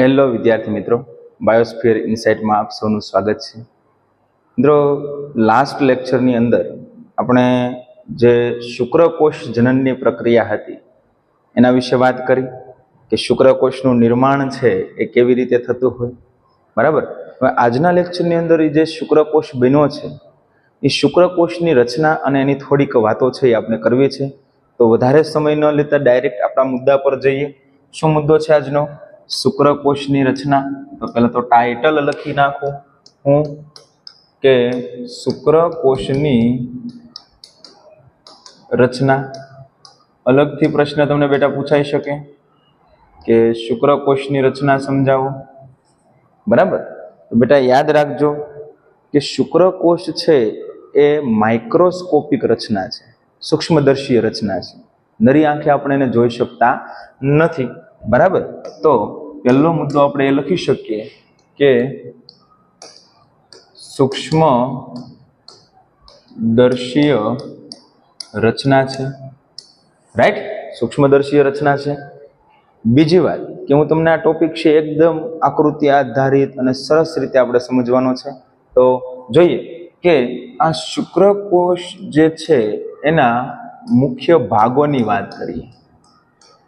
Hello વિદ્યાર્થી મિત્રો, biosphere ઇનસાઇટમાં આપ સૌનું સ્વાગત છે. મિત્રો, લાસ્ટ લેક્ચરની અંદર આપણે જે શુક્રકોષ જનનની પ્રક્રિયા હતી એના વિશે વાત કરી કે શુક્રકોષનું નિર્માણ છે એ કેવી રીતે થતું હોય. બરાબર. હવે આજના લેક્ચરની અંદર જે શુક્રકોષ બન્યો છે એ શુક્રકોષની રચના અને એની થોડીક વાતો છે એ આપણે કરવી છે. તો વધારે સમય ન લેતા ડાયરેક્ટ આપણા મુદ્દા પર જઈએ. શું મુદ્દો છે આજનો? શુક્રકોષની રચના. તો પહેલા તો ટાઇટલ લખી નાખું હું કે શુક્રકોષની રચના. અલગથી પ્રશ્ન તમને બેટા પૂછાઈ શકે કે શુક્રકોષની રચના સમજાવો. બરાબર. તો બેટા યાદ રાખજો કે શુક્રકોષ છે એ માઇક્રોસ્કોપિક રચના છે, સૂક્ષ્મદર્શીય રચના છે. નરી આંખે આપણે એને જોઈ શકતા નથી. બરાબર. તો પહેલો મુદ્દો આપણે એ લખી શકીએ કે સૂક્ષ્મદર્શીય રચના છે. રાઈટ, સૂક્ષ્મદર્શીય રચના છે. બીજી વાત કે હું તમને આ ટોપિક છે એકદમ આકૃતિ આધારિત અને સરસ રીતે આપણે સમજવાનો છે. તો જોઈએ કે આ શુક્રકોષ જે છે એના મુખ્ય ભાગોની વાત કરીએ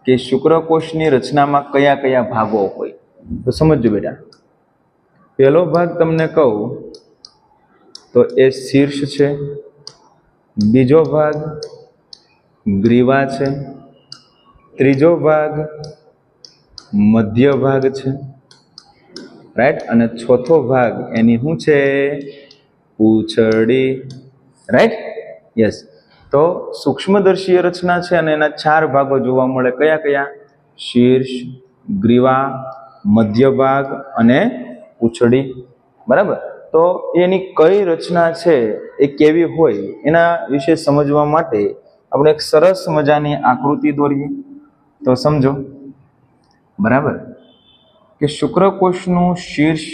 કે શુક્રકોષની રચનામાં કયા કયા ભાગો હોય. તો સમજજો બેટા. પહેલો ભાગ તમને કહું તો એ શીર્ષ છે, બીજો ભાગ ગ્રીવા છે, ત્રીજો ભાગ મધ્ય ભાગ છે, રાઈટ, અને ચોથો ભાગ એની શું છે? પૂંછડી. Right, yes. તો સૂક્ષ્મદર્શીય રચના છે અને એના 4 ભાગો જોવા મળે. કયા કયા? શીર્ષ, ગ્રીવા, મધ્ય ભાગ અને પૂંછડી. બરાબર. તો એની કઈ રચના છે એ કેવી હોય એના વિશે સમજવા માટે આપણે એક સરસ મજાની આકૃતિ દોરીએ. તો સમજો. બરાબર, કે શુક્રકોષનું શીર્ષ,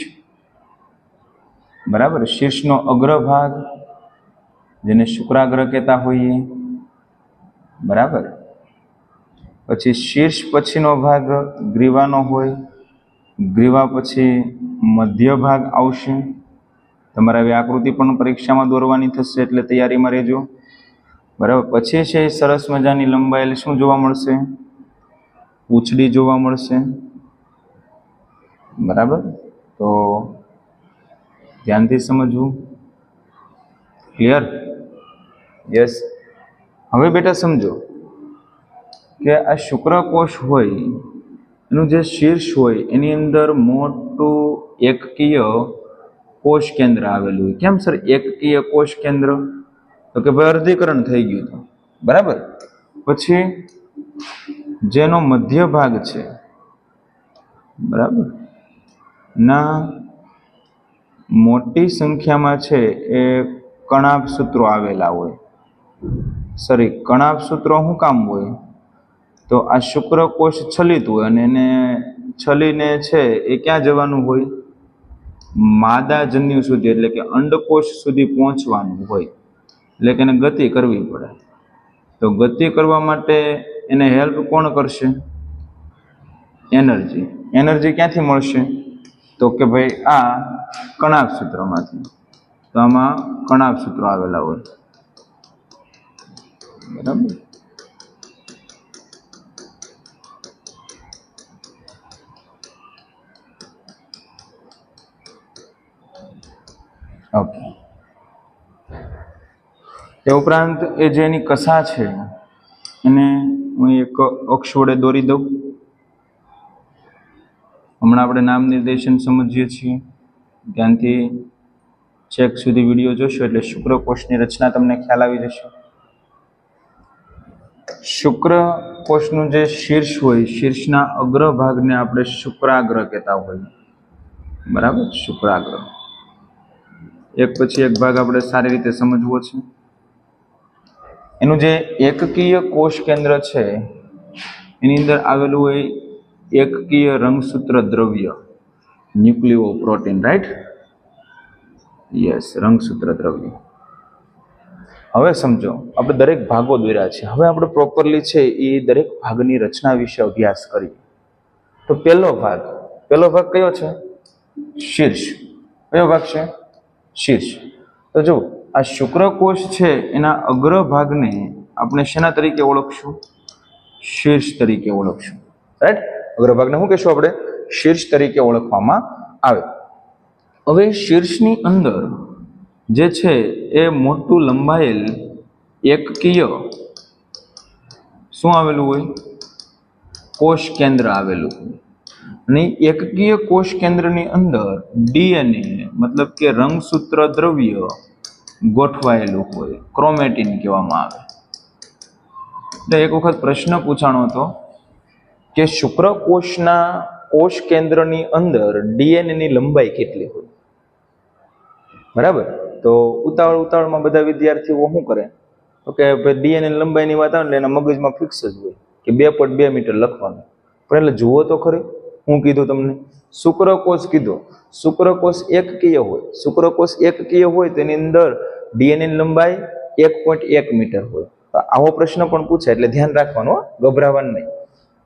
બરાબર, શીર્ષનો અગ્રભાગ જેને શુક્રાગ્ર કહેતા હોઈએ. બરાબર. પછી શીર્ષ પછીનો ભાગ ગ્રીવાનો હોય, ગ્રીવા પછી મધ્ય ભાગ આવશે. તમારે હવે આકૃતિ પણ પરીક્ષામાં દોરવાની થશે એટલે તૈયારીમાં રહેજો. બરાબર. પછી છે સરસ મજાની લંબાયેલી શું જોવા મળશે? પૂંછડી જોવા મળશે. બરાબર. તો ધ્યાનથી સમજવું. ક્લિયર? યસ. હવે બેટા સમજો કે આ શુક્રકોષ હોય એનું જે શીર્ષ હોય એની અંદર મોટું એકકીય કોષ કેન્દ્ર આવેલું હોય. કેમ સર એકકીય કોષ કેન્દ્ર? તો કે ભાઈ અર્ધીકરણ થઈ ગયું હતું. બરાબર. પછી જેનો મધ્ય ભાગ છે, બરાબર, ના મોટી સંખ્યામાં છે એ કણાભસૂત્રો આવેલા હોય. સોરી, કણાભસૂત્રો શું કામ હોય? તો આ શુક્રકોષ છલિત હોય અને એને છલીને છે એ ક્યાં જવાનું હોય? માદાજન્યુ સુધી, એટલે કે અંડકોષ સુધી પહોંચવાનું હોય. એટલે કે એને ગતિ કરવી પડે. તો ગતિ કરવા માટે એને હેલ્પ કોણ કરશે? એનર્જી. એનર્જી ક્યાંથી મળશે? તો કે ભાઈ આ કણાભસૂત્રમાંથી. તો આમાં કણાભસૂત્રો આવેલા હોય. બરાબર. ઓકે. એ ઉપરાંત એ જે એની કસા છે એને હું એક અક્ષ વડે દોરી દઉં. હમણાં આપણે નામ નિર્દેશન સમજીએ છીએ. ધ્યાનથી છેક સુધી વિડીયો જોશો એટલે શુક્રકોષની રચના તમને ખ્યાલ આવી જશે. શુક્રકોષનું જે શીર્ષ હોય, શીર્ષના અગ્રભાગને આપણે શુક્રાગ્ર કહેતા હોઈએ. બરાબર, શુક્રાગ્ર. એક પછી એક ભાગ આપણે સારી રીતે સમજવો છે. એનું જે એકકીય કોષ કેન્દ્ર છે એની અંદર આવેલું હોય એકકીય રંગસૂત્ર દ્રવ્ય, ન્યુક્લિયો પ્રોટીન. રાઈટ, યસ, રંગસૂત્ર દ્રવ્ય. હવે સમજો, આપણે દરેક ભાગો દોર્યા છે. હવે આપણે પ્રોપરલી છે એ દરેક ભાગની રચના વિશે અભ્યાસ કરીએ. તો પહેલો ભાગ પહેલો ભાગ કયો છે? શીર્ષ. કયો ભાગ છે? શીર્ષ. તો જો આ શુક્રકોષ છે એના અગ્રભાગને આપણે શેના તરીકે ઓળખશું? શીર્ષ તરીકે ઓળખશું. રાઈટ? અગ્રભાગને શું કહેશું આપણે? શીર્ષ તરીકે ઓળખવામાં આવે. હવે શીર્ષની અંદર જે છે એ મોટું લંબાયેલ એકકીય શું આવેલું હોય? કોષ કેન્દ્ર આવેલું હોય. અને એકકીય કોષ કેન્દ્રની અંદર ડીએનએ મતલબ કે રંગસૂત્ર દ્રવ્ય ગોઠવાયેલું હોય, ક્રોમેટિન કહેવામાં આવે. એટલે એક વખત પ્રશ્ન પૂછાણો હતો કે શુક્રકોષના કોષ કેન્દ્રની અંદર ડીએનએની લંબાઈ કેટલી હોય? બરાબર. તો ઉતાવળમાં બધા વિદ્યાર્થીઓ શું કરે તો કે ભાઈ ડીએનએ લંબાઈની વાત આવે એટલે એના મગજમાં ફિક્સ જ હોય કે 2.2 મીટર લખવાનું. પણ એટલે જુઓ તો ખરી, હું કીધું તમને શુક્રકોષ કીધો. શુક્રકોષ એકકીય હોય. શુક્રકોષ એકકીય હોય તેની અંદર ડીએનએની લંબાઈ 1.1 મીટર હોય. તો આવો પ્રશ્ન પણ પૂછાય એટલે ધ્યાન રાખવાનું, ગભરાવાનું નહીં.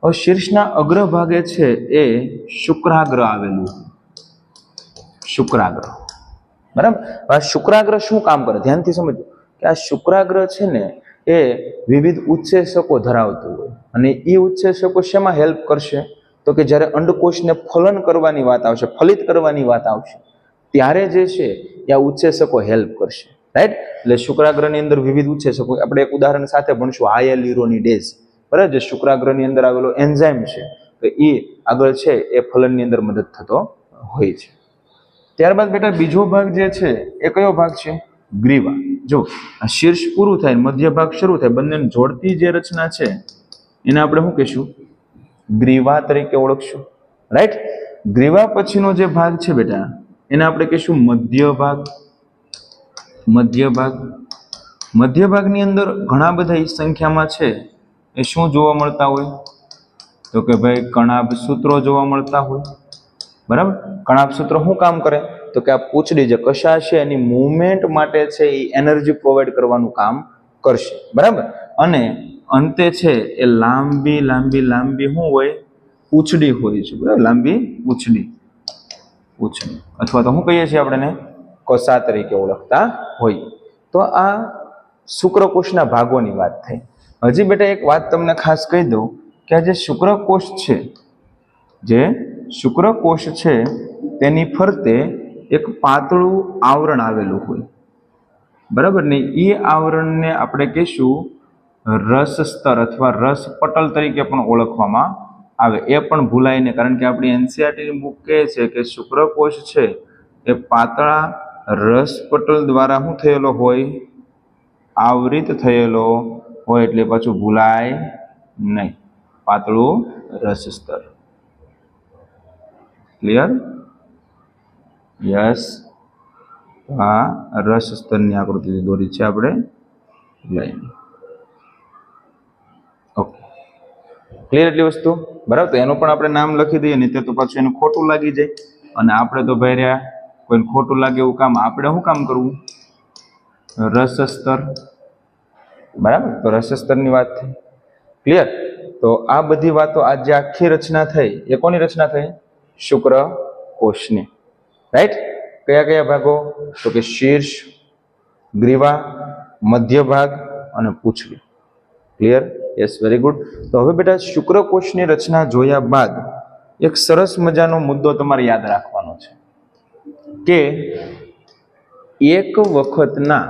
હવે શીર્ષના અગ્રભાગે છે એ શુક્રાગ્ર આવેલું. શુક્રાગ્ર. બરાબર. આ શુક્રાગ્ર શું કામ કરે? ધ્યાનથી સમજો કે આ શુક્રાગ્ર છે ને એ વિવિધ ઉત્સેચકો ધરાવતું હોય. અને એ ઉત્સેચકો શેમાં હેલ્પ કરશે? તો કે જ્યારે અંડકોષને ફલન કરવાની વાત આવશે, ફલિત કરવાની વાત આવશે, ત્યારે જે છે એ આ ઉત્સેચકો હેલ્પ કરશે. રાઈટ? એટલે શુક્રાગ્રની અંદર વિવિધ ઉત્સેચકો, આપણે એક ઉદાહરણ સાથે ભણશું, હાયલુરોનિડેઝ. બરાબર. જે શુક્રાગ્રની અંદર આવેલો એન્ઝાઇમ છે તો એ આગળ છે એ ફલનની અંદર મદદ થતો હોય છે. ત્યારબાદ બેટા બીજો ભાગ જે છે એ કયો ભાગ છે? ગ્રીવા. જો આ શીર્ષ પૂરું થાય, મધ્ય ભાગ શરૂ થાય, બંનેને જોડતી જે રચના છે એને આપણે શું કહીશું? ગ્રીવા તરીકે ઓળખશું. રાઈટ? ગ્રીવા પછીનો જે ભાગ છે બેટા એને આપણે કહીશું મધ્ય ભાગ. મધ્ય ભાગ. મધ્ય ભાગની અંદર ઘણા બધા સંખ્યામાં છે એ શું જોવા મળતા હોય? તો કે ભાઈ કણાભ સૂત્રો જોવા મળતા હોય. બરાબર. કણાભ સૂત્રો શું કામ કરે? તો કે આ પૂંછડી જે કશા છે એની મૂવમેન્ટ માટે છે એ એનર્જી પ્રોવાઈડ કરવાનું કામ કરશે. બરાબર. અને અંતે છે એ લાંબી લાંબી લાંબી શું હોય? પૂંછડી હોય છે. બરાબર. લાંબી પૂંછડી. પૂંછડી અથવા તો શું કહીએ છીએ આપણે કશા તરીકે ઓળખતા હોય. તો આ શુક્રકોષના ભાગોની વાત થઈ. હજી બેટા એક વાત તમને ખાસ કહી દઉં કે આ જે શુક્રકોષ છે, જે શુક્રકોષ છે તેની ફરતે એક પાતળું આવરણ આવેલું હોય. બરાબર ને? એ આવરણને આપણે કહીશું રસ સ્તર અથવા રસ પટલ તરીકે પણ ઓળખવામાં આવે. એ પણ ભૂલાય નહીં, કારણ કે આપણી એનસીઈઆરટીની બુક કહે છે કે શુક્રકોષ છે એ પાતળા રસ પટલ દ્વારા શું થયેલો હોય? આવરિત થયેલો હોય. એટલે પાછું ભૂલાય નહીં. પાતળું રસ સ્તર. ક્લિયર? યસ. આ રસ સ્તરની આકૃતિ દોરી છે આપણે લાઈન. ઓકે. ક્લિયર એટલી વસ્તુ? બરાબર. તો એનું પણ આપણે નામ લખી દઈએ, નહીં તો પાછું એનું ખોટું લાગી જાય. અને આપણે તો ભાઈ રહ્યા કોઈને ખોટું લાગે એવું કામ આપણે શું કામ કરવું? રસ સ્તર. બરાબર. તો રસ સ્તરની વાત થઈ. ક્લિયર? તો આ બધી વાતો આ જે આખી રચના થઈ એ કોની રચના થઈ? શુક્રકોષની. રાઈટ? કયા કયા ભાગો? તો કે શીર્ષ, ગ્રીવા, મધ્ય ભાગ અને પૂંછડી. ક્લિયર? Yes, very good. તો હવે બેટા શુક્રકોષની રચના જોયા બાદ એક સરસ મજાનો મુદ્દો તમારે યાદ રાખવાનો છે કે એક વખતના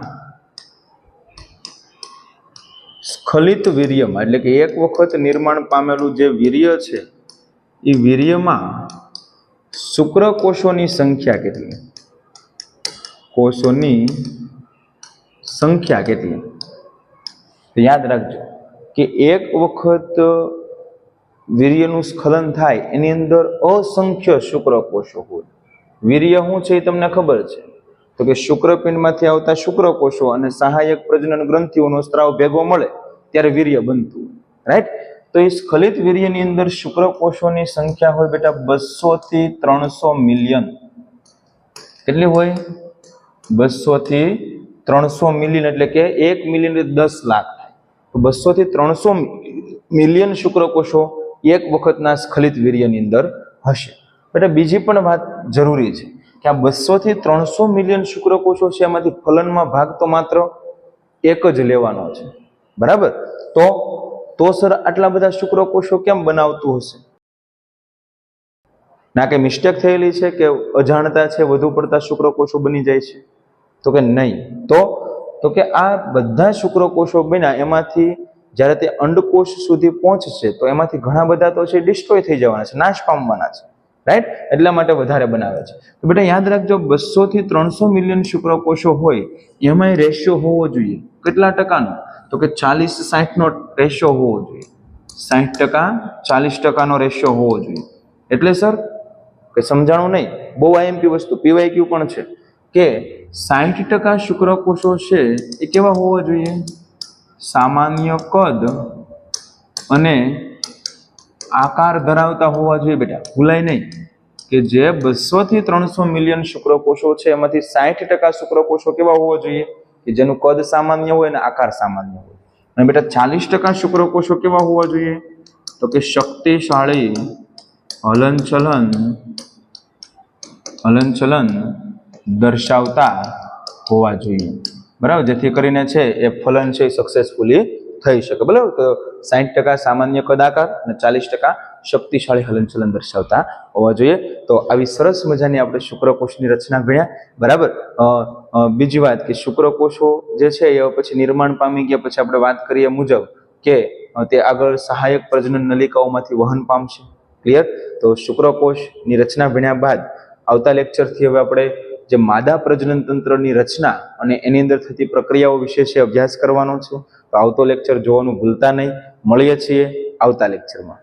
સ્ખલિત વીર્યમાં, એટલે કે એક વખત નિર્માણ પામેલું જે વીર્ય છે એ વીર્યમાં શુક્રકોષોની સંખ્યા કેટલી? કોષોની સંખ્યા કેટલી? તો યાદ રાખજો કે એક વખત વીર્યનું સ્ખલન થાય એની અંદર અસંખ્ય શુક્રકોષો હોય. વીર્ય શું છે એ તમને ખબર છે, તો કે શુક્રપિંડમાંથી આવતા શુક્રકોષો અને સહાયક પ્રજનન ગ્રંથિઓનો સ્ત્રાવ ભેગો મળે ત્યારે વીર્ય બનતું. રાઈટ? તો એ સ્ખલિત વીર્યની અંદર શુક્રકોષોની સંખ્યા હોય બેટા 200 થી 300 મિલિયન. કેટલી હોય? 200 થી 300 મિલિયન, એટલે કે 1 મિલિયન 10 લાખ થાય. તો 200 થી 300 મિલિયન શુક્રકોષો એક વખતના સ્ખલિત વીર્યની અંદર હશે. બેટા બીજી પણ વાત જરૂરી છે કે આ 200 થી 300 મિલિયન શુક્રકોષો છે, એમાંથી ફલનમાં ભાગ તો માત્ર એક જ લેવાનો છે, બરાબર? તો સર આટલા બધા શુક્રકોષો કેમ બનાવતું હશે? ના કે મિસ્ટેક થયેલી છે કે અજાણતા છે વધુ પડતા શુક્રકોષો બની જાય છે? તો કે નહીં. તો કે આ બધા શુક્રકોષો બન્યા એમાંથી જ્યારે તે અંડકોષ સુધી પહોંચશે તો એમાંથી ઘણા બધા તો છે ડિસ્ટ્રોય થઈ જવાના છે, નાશ પામવાના છે, રાઈટ? એટલા માટે વધારે બનાવે છે. તો બેટા યાદ રાખજો, 200 થી 300 મિલિયન શુક્રકોષો હોય એમાંય રેશિયો હોવો જોઈએ કેટલા ટકાનો? તો કે 40-60 નો રેશિયો હોવો જોઈએ. 60% 40% રેશિયો હોવો જોઈએ. એટલે સર કે સમજાણું નહીં, બહુ આઈએમપી વસ્તુ, પીવાયક્યુ પણ છે કે 60% શુક્રકોષો છે એ કેવા હોવા જોઈએ? સામાન્ય કદ અને આકાર ધરાવતા હોવા જોઈએ. બેટા ભૂલાય નહીં કે જે 200 થી 300 મિલિયન શુક્રકોષો છે એમાંથી 60% શુક્રકોષો કેવા હોવા જોઈએ? કે જેનું કદ સામાન્ય હોય અને આકાર સામાન્ય હોય. અને બેટા 40% શુક્રકોષો કેવા હોવા જોઈએ? તો કે શક્તિશાળી હલનચલન દર્શાવતા હોવા જોઈએ, બરાબર? જેથી કરીને છે એ ફલન છે સક્સેસફુલી થઈ શકે, બરાબર? તો 60% સામાન્ય કદ આકાર અને 40% શક્તિશાળી હલનચલન દર્શાવતા હોવા જોઈએ. તો આવી સરસ મજાની આપણે શુક્રકોષની રચના ભણ્યા, બરાબર? બીજી વાત કે શુક્રકોષો જે છે એ પછી નિર્માણ પામી ગયા પછી આપણે વાત કરીએ મુજબ કે તે આગળ સહાયક પ્રજનન નલિકાઓમાંથી વહન પામશે. ક્લિયર? તો શુક્રકોષની રચના ભણ્યા બાદ આવતા લેક્ચરથી હવે આપણે જે માદા પ્રજનન તંત્રની રચના અને એની અંદર થતી પ્રક્રિયાઓ વિશે છે અભ્યાસ કરવાનો છે. તો આવતો લેક્ચર જોવાનું ભૂલતા નહીં. મળીએ છીએ આવતા લેક્ચરમાં.